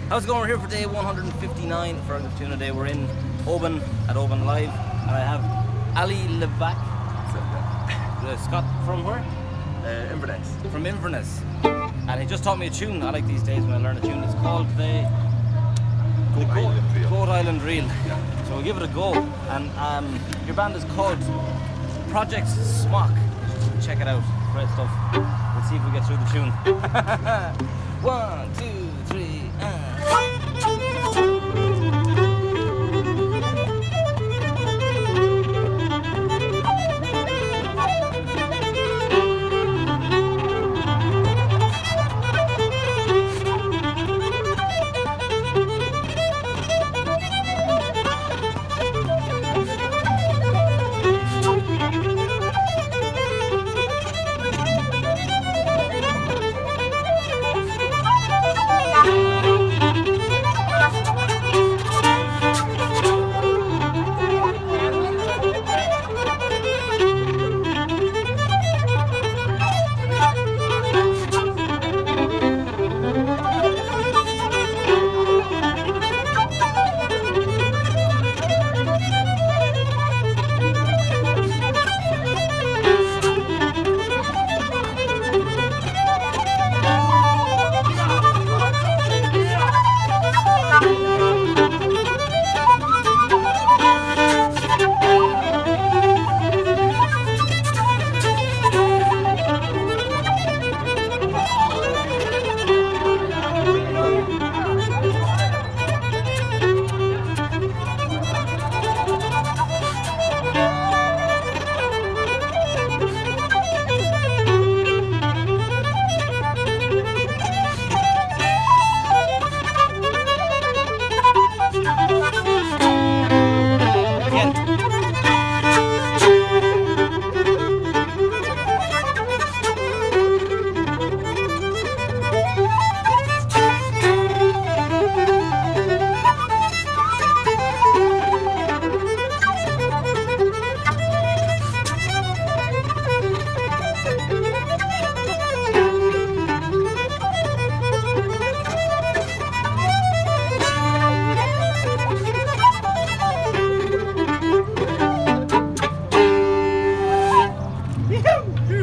How's it going? We're here for day 159 for the Tuna Day. We're in Oban at Oban Live, and I have Ali Levac. Scott from where? Inverness. From Inverness. And he just taught me a tune. I like these days when I learn a tune. It's called the Goat Island Reel. Yeah. So we'll give it a go. And your band is called Project Smock. Check it out. Great stuff. Let's see if we get through the tune. 1, 2, 3,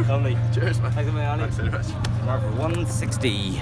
Lovely. Cheers, man. Thanks a million, Ali. Thanks very much. Number 160.